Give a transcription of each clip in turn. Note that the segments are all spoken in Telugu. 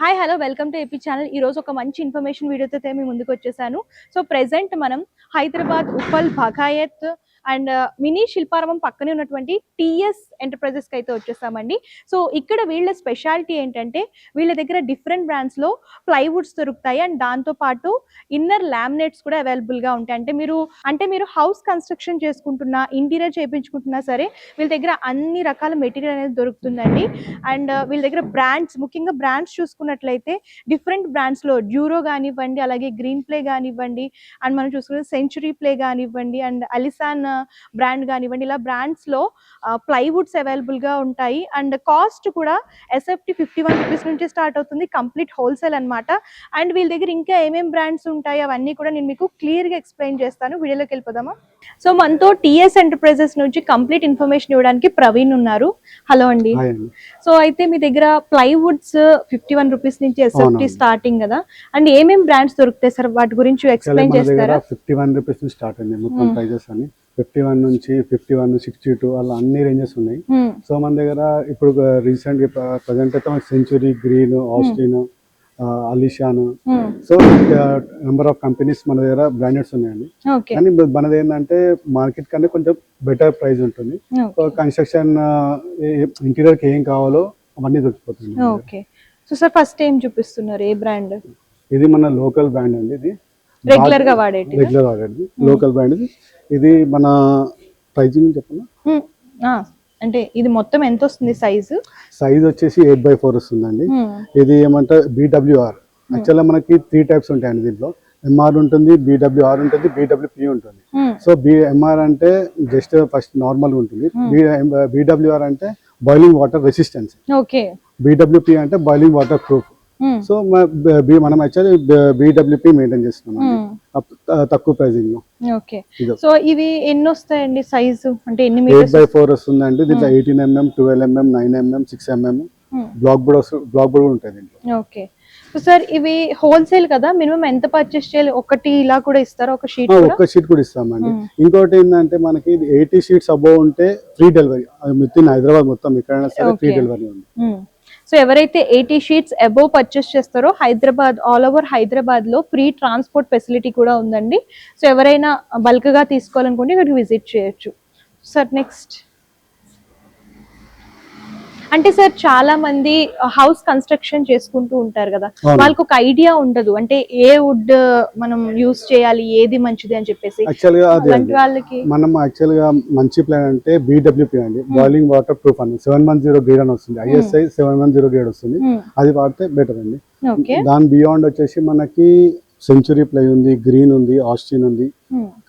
Hi hello welcome to AP channel. ఈరోజు ఒక మంచి ఇన్ఫర్మేషన్ వీడియోతో అయితే మీ ముందుకు వచ్చేసాను. సో ప్రెజెంట్ మనం హైదరాబాద్ ఉప్పల్ భగాయత్ అండ్ మినీ శిల్పారామం పక్కనే ఉన్నటువంటి టీఎస్ ఎంటర్ప్రైజెస్కి అయితే వచ్చేసామండి. సో ఇక్కడ వీళ్ళ స్పెషాలిటీ ఏంటంటే వీళ్ళ దగ్గర డిఫరెంట్ బ్రాండ్స్లో ప్లైవుడ్స్ దొరుకుతాయి అండ్ దాంతోపాటు ఇన్నర్ లామినేట్స్ కూడా అవైలబుల్గా ఉంటాయి. అంటే మీరు హౌస్ కన్స్ట్రక్షన్ చేసుకుంటున్నా, ఇంటీరియర్ చేయించుకుంటున్నా సరే వీళ్ళ దగ్గర అన్ని రకాల మెటీరియల్ అనేది దొరుకుతుందండి. అండ్ వీళ్ళ దగ్గర బ్రాండ్స్, ముఖ్యంగా బ్రాండ్స్ చూసుకున్నట్లయితే డిఫరెంట్ బ్రాండ్స్లో డ్యూరో కానివ్వండి, అలాగే గ్రీన్ ప్లే కానివ్వండి, అండ్ మనం చూసుకునే సెంచురీ ప్లే కానివ్వండి, అండ్ అలిసాన్ బ్రాండ్ కానివ్వండి, ఇలా బ్రాండ్స్లో ప్లైవుడ్స్ అవైలబుల్గా ఉంటాయి. అండ్ కాస్ట్ కూడా ఎస్ఎఫ్టీ 51 రూపీస్ నుంచి స్టార్ట్ అవుతుంది, కంప్లీట్ హోల్సేల్ అనమాట. అండ్ వీళ్ళ దగ్గర ఇంకా ఏమేమి బ్రాండ్స్ ఉంటాయి అవన్నీ కూడా నేను మీకు క్లియర్గా ఎక్స్ప్లెయిన్ చేస్తాను. వీడియోలోకి వెళ్ళిపోదామా? సో మనతో టీఎస్ ఎంటర్ప్రైజెస్ నుంచి కంప్లీట్ ఇన్ఫర్మేషన్ ఇవ్వడానికి ప్రవీణ్ ఉన్నారు. హలో అండి. సో అయితే మీ దగ్గర ప్లైవుడ్స్ 51 రూపీస్ నుంచి ఎస్ఎఫ్టీ స్టార్టింగ్ కదా, అండ్ ఏమేం బ్రాండ్స్ దొరుకుతాయి సార్, వాటి గురించి ఎక్స్ప్లెయిన్ చేస్తారా? 51 రూపీస్ నుంచి స్టార్ట్ అయింది మొత్తం ప్రైజెస్ అని. 51 నుంచి 51, 62 అలా అన్ని రేంజెస్ ఉన్నాయి. సో మన దగ్గర ఇప్పుడు రీసెంట్ ప్రజెంట్ అయితే సెంచురీ, గ్రీన్, ఆస్టిన్, అలిషాన్, సో నెంబర్ ఆఫ్ కంపెనీస్ మన దగ్గర బ్రాండెడ్స్ ఉన్నాయండి. కానీ మనది ఏంటంటే మార్కెట్ కన్నా కొంచెం బెటర్ ప్రైస్ ఉంటుంది. కన్స్ట్రక్షన్ ఇంటీరియర్ కి ఏం కావాలో అవన్నీ దొరికిపోతుంది. ఓకే. సో సార్ ఫస్ట్ ఏం చూపిస్తున్నారు, ఏ బ్రాండ్? ఇది మన లోకల్ బ్రాండ్ అండి. ఇది రెగ్యులర్ గా వాడేది లోకల్ బ్రాండ్. ఇది మన ప్రైజింగ్ చెప్పనా? అంటే ఇది మొత్తం ఎంత వస్తుంది సైజ్ వచ్చేసి 8x4 వస్తుందండి. ఇది ఏమంటే BWR. యాక్చువల్గా మనకి 3 టైప్స్ ఉంటాయండి దీంట్లో. MR ఉంటుంది, BWR ఉంటుంది, BWP ఉంటుంది. సో MR అంటే జస్ట్ ఫస్ట్ నార్మల్ ఉంటుంది. BWR అంటే బాయిలింగ్ వాటర్ రెసిస్టెన్స్. BWP అంటే బాయిలింగ్ వాటర్ ప్రూఫ్. సో మనం యాక్చువల్లీ BWP మెయింటైన్ చేస్తున్నాం తక్కువ ప్రైజింగ్ లో. ఓకే. సో ఇవి ఎన్ని వస్తాయండి సైజు, అంటే ఎన్ని 8x4 వస్తుందండి. దీంట్లో 18mm, 12mm, 9mm, 6mm black board ఉంటుంది దీంట్లో. ఓకే. సో సార్ ఇవి హోల్సేల్ కదా, మినిమం ఎంత పర్చేస్ చేయాలి? ఒకటి ఇలా కూడా ఇస్తారా? ఒక షీట్ కూడా ఇస్తామండి. ఇంకోటి ఏంటంటే మనకి 80 షీట్స్ అబోవ్ ఉంటే free delivery. With in Hyderabad మొత్తం ఎక్కడైనా సరే ఫ్రీ డెలివరీ ఉంది. సో ఎవరైతే 80 షీట్స్ అబోవ్ పర్చేస్ చేస్తారో హైదరాబాద్, ఆల్ ఓవర్ హైదరాబాద్ లో ఫ్రీ ట్రాన్స్పోర్ట్ ఫెసిలిటీ కూడా ఉందండి. సో ఎవరైనా బల్క్ గా తీసుకోవాలనుకుంటే ఇక్కడికి విజిట్ చేయొచ్చు. సార్ నెక్స్ట్ అంటే సార్ చాలా మంది హౌస్ కన్స్ట్రక్షన్ చేసుకుంటూ ఉంటారు కదా, వాళ్ళకి ఒక ఐడియా ఉండదు అంటే ఏ వుడ్ మనం యూస్ చేయాలి, ఏది మంచిది అని చెప్పేసి. వాళ్ళకి మనం యాక్చువల్ గా మంచి ప్లాన్ అంటే BWP అండి, బాయిలింగ్ వాటర్ ప్రూఫ్ అని 710 గ్రేడ్ అని వస్తుంది. ISI 710 గ్రేడ్ వస్తుంది. అది వాడితే బెటర్ అండి. దాని బియాండ్ వచ్చేసి మనకి సెంచురీ ప్లై ఉంది, గ్రీన్ ఉంది, ఆస్టిన్ ఉంది.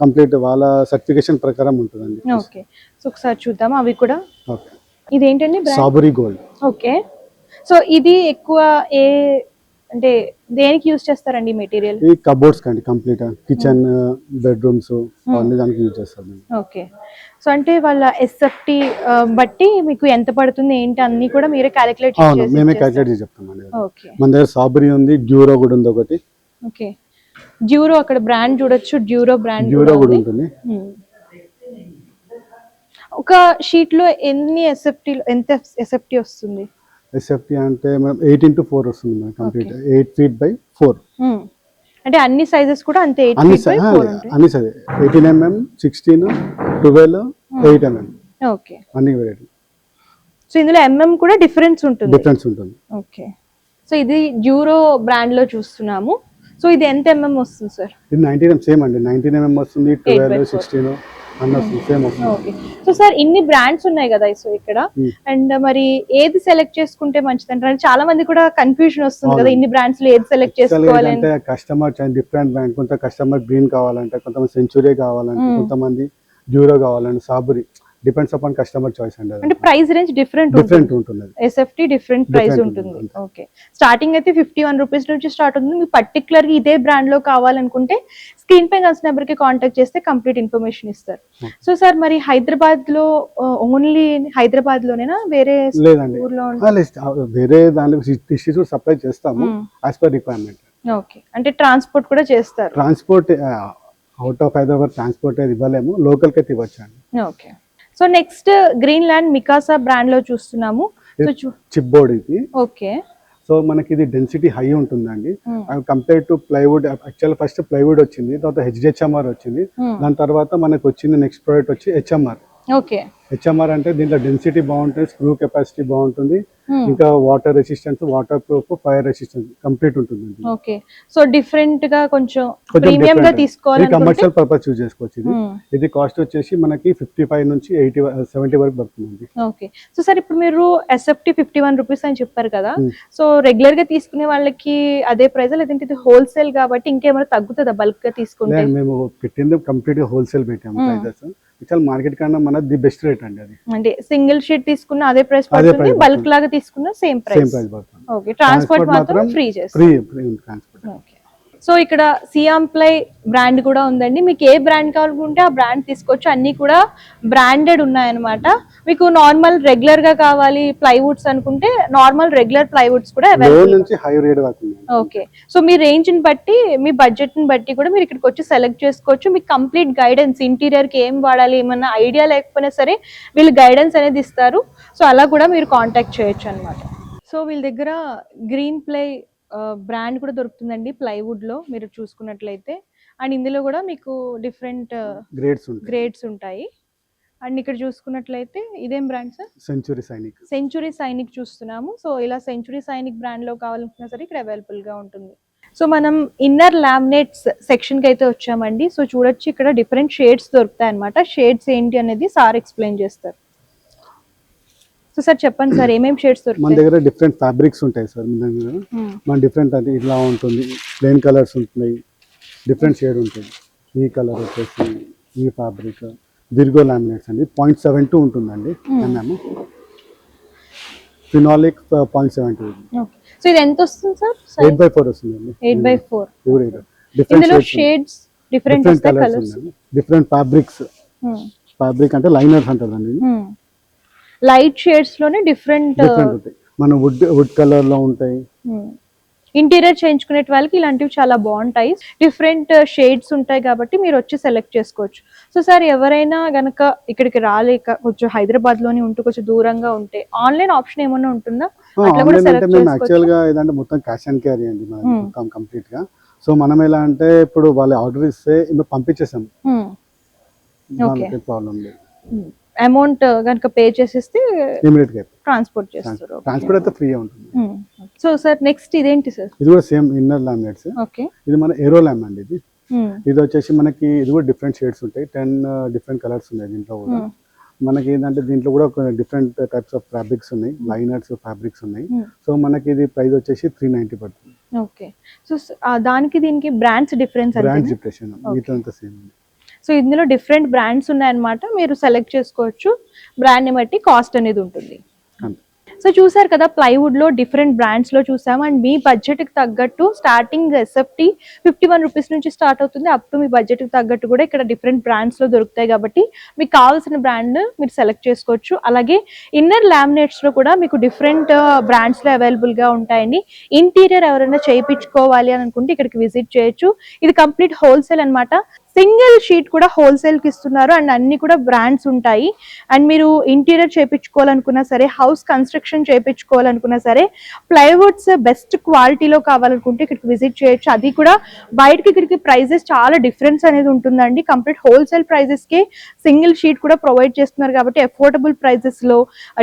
కంప్లీట్ వాళ్ళ సర్టిఫికేషన్ ప్రకారం ఉంటుందండి. ఓకే. సో ఒకసారి చూద్దాం అవి కూడా. ఇదేంటండి? సాబరీ గోల్డ్. ఓకే. సో ఇది ఎక్కువ అంటే దేనికి యూజ్ చేస్తారండి మెటీరియల్? ఈ కబోర్డ్స్ కండి, కంప్లీట్ కిచెన్, బెడ్రూమ్స్ అన్ని దానికి యూజ్ చేస్తారు. ఓకే. సో అంటే వాళ్ళ ఎస్ఎఫ్టీ బట్టి మీకు ఎంత పడుతుంది ఏంటి అన్ని కూడా మీరే క్యాలిక్యులేట్ చేసి? అవును, మేమే క్యాలిక్యులేట్ చేసి చెప్తామండి. ఓకే. మన దగ్గర సాబరీ ఉంది, డ్యూరో కూడా ఉంది ఒకటి. ఓకే. డ్యూరో అక్కడ బ్రాండ్ చూడొచ్చు, డ్యూరో బ్రాండ్ కూడా ఉంటుంది. ఒక షీట్ లో ఎంత ఎస్ఎఫ్టీ వస్తుంది? ఎస్ఎఫ్టీ అంటే మనం 8x4 వస్తుంది మన కంప్లీట్. 8 feet by 4. అంటే అన్ని సైజెస్ కూడా అంతే 8 feet by 4 ఉంటాయి. అన్ని సైజ్ 18mm, 16, 12, 8mm. ఓకే. అన్ని వెరైటీ. సో ఇందులో కూడా డిఫరెన్స్ ఉంటుంది. ఓకే. సో ఇది డ్యూరో బ్రాండ్ లో చూస్తున్నాము. సో ఇది ఎంత వస్తుంది సార్? ఇది 19mm సేమ్ అండి. 19mm వస్తుంది, 12, 16 సో సార్ ఇన్ని బ్రాండ్స్ ఉన్నాయి కదా సో ఇక్కడ, అండ్ మరి ఏది సెలెక్ట్ చేసుకుంటే మంచిది అంటారు? చాలా మంది కూడా కన్ఫ్యూజన్ వస్తుంది కదా, ఇన్ని బ్రాండ్స్ లో ఏది సెలెక్ట్ చేసుకోవాలి అంటే. కస్టమర్ డిఫరెంట్ బ్రాండ్, కొంత కస్టమర్ గ్రీన్ కావాలంటే, కొంతమంది సెంచురీ కావాలంటే, కొంతమంది డ్యూరో కావాలంటే, సాబరీ. డిపెండ్స్ అపాన్ కస్టమర్ చాయిస్ అండి. అంటే ప్రైస్ రేంజ్ డిఫరెంట్ ఉంటుంది. ఎస్ఎఫ్టీ డిఫరెంట్ ప్రైస్ ఉంటుంది. ఓకే. స్టార్టింగ్ అయితే 51 రూపీస్ నుంచి స్టార్ట్ అవుతుంది. మీకు పర్టికులర్ గా ఇదే బ్రాండ్ లో కావాలనుకుంటే స్క్రీన్ పై కలిసిన నెంబర్ కి కాంటాక్ట్ చేస్తే కంప్లీట్ ఇన్ఫర్మేషన్ ఇస్తారు. సో సార్ మరి హైదరాబాద్ లో ఓన్లీ హైదరాబాద్ లోనేనా, వేరే ఊర్లో వేరే దాంట్లో డిస్ట్రిక్ట్ సప్లై చేస్తాము యాజ్ పర్ రిక్వైర్మెంట్. ఓకే. అంటే ట్రాన్స్పోర్ట్ కూడా చేస్తారు? Transport out of Hyderabad transport ఇవ్వలేము, లోకల్ కి ఇవ్వచ్చు అండి. Okay. So next green land Mikasa brand లో చూస్తున్నాము. చిప్ బోర్డ్ ఇది. ఓకే. సో మనకి ఇది డెన్సిటీ హై ఉంటుందండి. Compare to plywood, actual first plywood వచ్చింది, తర్వాత హెచ్డిహెచ్ఎంఆర్ వచ్చింది, దాని తర్వాత మనకు వచ్చింది నెక్స్ట్ ప్రోడక్ట్ వచ్చి హెచ్ఎంఆర్. ఓకే, హెచ్ఎంఆర్ అంటే దీంట్లో డెన్సిటీ బాగుంటుంది, స్క్రూ కెపాసిటీ బాగుంటుంది, ఇంకా water resistance, water proof, fire resistance complete ఉంటుంది. ఓకే, సో డిఫరెంట్ గా కొంచెం ప్రీమియం గా తీసుకోవాలి, కమర్షియల్ పర్పస్ యూజ్ చేసుకోవచ్చు. ఇది కాస్ట్ వచ్చేసి మనకి 55 నుంచి 70 వరకు పడుతుంది. ఓకే, సో సార్ ఇప్పుడు మీరు ఎస్ఎఫ్టీ 51 రూపీస్ అని చెప్పారు కదా, సో రెగ్యులర్ గా తీసుకునే వాళ్ళకి అదే ప్రైస్, లేదంటే ఇది హోల్సేల్ కాబట్టి ఇంకేమైనా తగ్గుతుందా బల్క్ గా తీసుకుంటే? మేము పెట్టింది కంప్లీట్ గా హోల్సేల్ పెట్టాము ప్రైజెస్. మార్కెట్ కన్నా మన ది బెస్ట్ రేట్ అండి అది. అంటే సింగిల్ షీట్ తీసుకున్న అదే ప్రైస్ పడుతుంది, బల్క్ లాగా తీసుకున్న సేమ్ ప్రైస్ పడుతుంది. ఓకే, ట్రాన్స్పోర్ట్ మాత్రం ఫ్రీ చేస్తారు. Free transport. ఓకే, సో ఇక్కడ సియాంప్లై బ్రాండ్ కూడా ఉందండి. మీకు ఏ బ్రాండ్ కావాలనుకుంటే ఆ బ్రాండ్ తీసుకోవచ్చు. అన్ని కూడా బ్రాండెడ్ ఉన్నాయన్నమాట. మీకు నార్మల్ రెగ్యులర్ గా కావాలి ప్లైవుడ్స్ అనుకుంటే నార్మల్ రెగ్యులర్ ప్లైవుడ్స్ కూడా అవైలబుల్. ఓకే, సో మీ రేంజ్ ని బట్టి, మీ బడ్జెట్ ని బట్టి కూడా మీరు ఇక్కడికి వచ్చి సెలెక్ట్ చేసుకోవచ్చు. మీకు కంప్లీట్ గైడెన్స్, ఇంటీరియర్ కి ఏం వాడాలి, ఏమన్నా ఐడియా లేకపోయినా సరే వీళ్ళు గైడెన్స్ అనేది ఇస్తారు. సో అలా కూడా మీరు కాంటాక్ట్ చేయొచ్చు అనమాట. సో వీళ్ళ దగ్గర గ్రీన్ ప్లై బ్రాండ్ కూడా దొరుకుతుందండి ప్లైవుడ్ లో, మీరు చూసుకున్నట్లయితే. అండ్ ఇందులో కూడా మీకు డిఫరెంట్ గ్రేడ్స్ ఉంటాయి. అండ్ ఇక్కడ చూసుకున్నట్లయితే ఇదేం బ్రాండ్ సార్? సెంచురీ సైనిక్ చూస్తున్నాము. సో ఇలా సెంచురీ సైనిక్ బ్రాండ్ లో కావాలనుకున్నా సరే ఇక్కడ అవైలబుల్ గా ఉంటుంది. సో మనం ఇన్నర్ లామినేట్స్ సెక్షన్ కి అయితే వచ్చామండి. సో చూడొచ్చు ఇక్కడ డిఫరెంట్ షేడ్స్ దొరుకుతాయి అనమాట. షేడ్స్ ఏంటి అనేది సార్ ఎక్స్ప్లెయిన్ చేస్తారు. సో సార్ చెప్పండి సార్, ఏమేమి షేడ్స్ దొరుకుతాయి? మన దగ్గర డిఫరెంట్ ఫ్యాబ్రిక్స్ ఉంటాయి సార్. మన డిఫరెంట్ అంటే ఇలా ఉంటుంది, ప్లెయిన్ కలర్స్ ఉంటాయి, డిఫరెంట్ షేడ్ ఉంటుంది. ఈ కలర్ వచ్చేసి ఈ ఫ్యాబ్రిక్ విర్గో లామినేట్స్ అండి, 0.72 ఉంటుందండి. ఫినాలిక్ 0.72. సో ఇది ఎంత వస్తుంది సార్? 8/4 వస్తుందండి. 8/4. ఇందులో shades different colours, different fabrics. Fabric అంటే లైనర్స్ అంటారండి. లైట్ షేడ్స్ లోనే డిఫరెంట్ మన వుడ్ కలర్ లో ఉంటాయి. ఇంటీరియర్ చేయించుకునే వాళ్ళకి ఇలాంటివి చాలా బాగుంటాయి. డిఫరెంట్ షేడ్స్ ఉంటాయి కాబట్టి మీరు వచ్చి సెలెక్ట్ చేసుకోవచ్చు. సో సార్ ఎవరైనా గనక ఇక్కడికి రాలేక కొంచెం హైదరాబాద్ లోనే ఉంటూ కొంచెం దూరంగా ఉంటే ఆన్లైన్ ఆప్షన్ ఏమైనా ఉంటుందా? అట్లా కూడా సెలెక్ట్ చేసుకోవచ్చు. యాక్చువల్ గా ఇదంటే మొత్తం క్యాష్ అండ్ క్యారీ అండి మొత్తం కంప్లీట్ గా. సో మనం ఎలా అంటే ఇప్పుడు వాళ్ళు ఆర్డర్ ఇస్తే పంపించేసాం, ప్రాబ్లం లేదు. అమౌంట్ కనుక పే చేసేస్తే ఇమిడియట్ గా ట్రాన్స్పోర్ట్ చేస్తారు. ట్రాన్స్పోర్ట్ అయితే ఫ్రీ ఉంటుంది. సో సార్ నెక్స్ట్ ఇదేంటి సార్? ఇది కూడా సేమ్ ఇన్నర్ లామినేట్స్. ఓకే, ఇది మన ఏరో లామ్ అండి. ఇది వచ్చేసి మనకి ఇది కూడా డిఫరెంట్ షేడ్స్ ఉంటాయి, 10 డిఫరెంట్ కలర్స్ ఉన్నాయి దీంట్లో కూడా. మనకి ఏంటంటే దీంట్లో కూడా డిఫరెంట్ టైప్స్ ఆఫ్ ఫ్యాబ్రిక్స్ ఉన్నాయి, లైనర్స్ ఫ్యాబ్రిక్స్ ఉన్నాయి. సో మనకి ఇది ప్రైస్ వచ్చేసి 390 పడుతుంది. ఓకే, సో దానికి దీనికి బ్రాండ్స్ డిఫరెన్స్ మిగతా సేమ్. సో ఇందులో డిఫరెంట్ బ్రాండ్స్ ఉన్నాయన్నమాట. మీరు సెలెక్ట్ చేసుకోవచ్చు, బ్రాండ్ని బట్టి కాస్ట్ అనేది ఉంటుంది. సో చూసారు కదా, ప్లైవుడ్ లో డిఫరెంట్ బ్రాండ్స్ లో చూసాము. అండ్ మీ బడ్జెట్ కి తగ్గట్టు స్టార్టింగ్ ఎస్ఎఫ్టీ 51 రూపీస్ నుంచి స్టార్ట్ అవుతుంది, అప్ టు మీ బడ్జెట్ కి తగ్గట్టు కూడా ఇక్కడ డిఫరెంట్ బ్రాండ్స్ లో దొరుకుతాయి. కాబట్టి మీకు కావాల్సిన బ్రాండ్ మీరు సెలెక్ట్ చేసుకోవచ్చు. అలాగే ఇన్నర్ లామినేట్స్ లో కూడా మీకు డిఫరెంట్ బ్రాండ్స్ లో అవైలబుల్ గా ఉంటాయండి. ఇంటీరియర్ ఎవరైనా చేయించుకోవాలి అని అనుకుంటే ఇక్కడికి విజిట్ చేయొచ్చు. ఇది కంప్లీట్ హోల్సేల్ అన్నమాట. సింగిల్ షీట్ కూడా హోల్సేల్ కి ఇస్తున్నారు. అండ్ అన్ని కూడా బ్రాండ్స్ ఉంటాయి. అండ్ మీరు ఇంటీరియర్ చేయించుకోవాలనుకున్నా సరే, హౌస్ కన్స్ట్రక్షన్ చేయించుకోవాలనుకున్నా సరే, ప్లైవుడ్స్ బెస్ట్ క్వాలిటీలో కావాలనుకుంటే ఇక్కడికి విజిట్ చేయొచ్చు. అది కూడా బయటకి ఇక్కడికి ప్రైజెస్ చాలా డిఫరెన్స్ అనేది ఉంటుందండి. కంప్లీట్ హోల్సేల్ ప్రైజెస్ కి సింగిల్ షీట్ కూడా ప్రొవైడ్ చేస్తున్నారు కాబట్టి అఫోర్డబుల్ ప్రైజెస్ లో,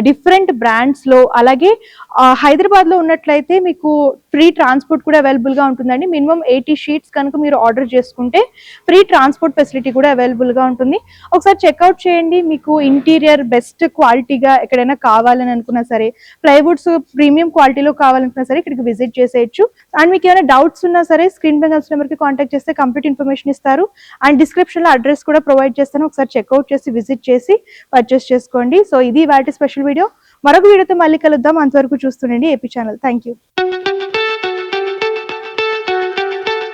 డిఫరెంట్ బ్రాండ్స్ లో. అలాగే హైదరాబాద్ లో ఉన్నట్లయితే మీకు ఫ్రీ ట్రాన్స్పోర్ట్ కూడా అవైలబుల్ గా ఉంటుందండి. మినిమం 80 షీట్స్ కనుక మీరు ఆర్డర్ చేసుకుంటే ఫ్రీ ట్రాన్స్పోర్ట్ ఫెసిలిటీ కూడా అవైలబుల్ గా ఉంటుంది. ఒకసారి చెక్అవుట్ చేయండి. మీకు ఇంటీరియర్ బెస్ట్ క్వాలిటీగా ఎక్కడైనా కావాలని అనుకున్నా సరే, ప్లైవుడ్స్ ప్రీమియం క్వాలిటీలో కావాలనుకున్నా సరే ఇక్కడికి విజిట్ చేసేయచ్చు. అండ్ మీకు ఏమైనా డౌట్స్ ఉన్నా సరే స్క్రీన్ పై కలిసిన నెంబర్ కి కాంటాక్ట్ చేస్తే కంప్లీట్ ఇన్ఫర్మేషన్ ఇస్తారు. అండ్ డిస్క్రిప్షన్ లో అడ్రస్ కూడా ప్రొవైడ్ చేస్తాను. ఒకసారి చెక్అవుట్ చేసి విజిట్ చేసి పర్చేస్ చేసుకోండి. సో ఇది వాటి స్పెషల్ వీడియో. మరొక వీడియోతో మళ్ళీ కలుద్దాం. అంతవరకు చూస్తుండండి ఏపీ ఛానల్. Thank you.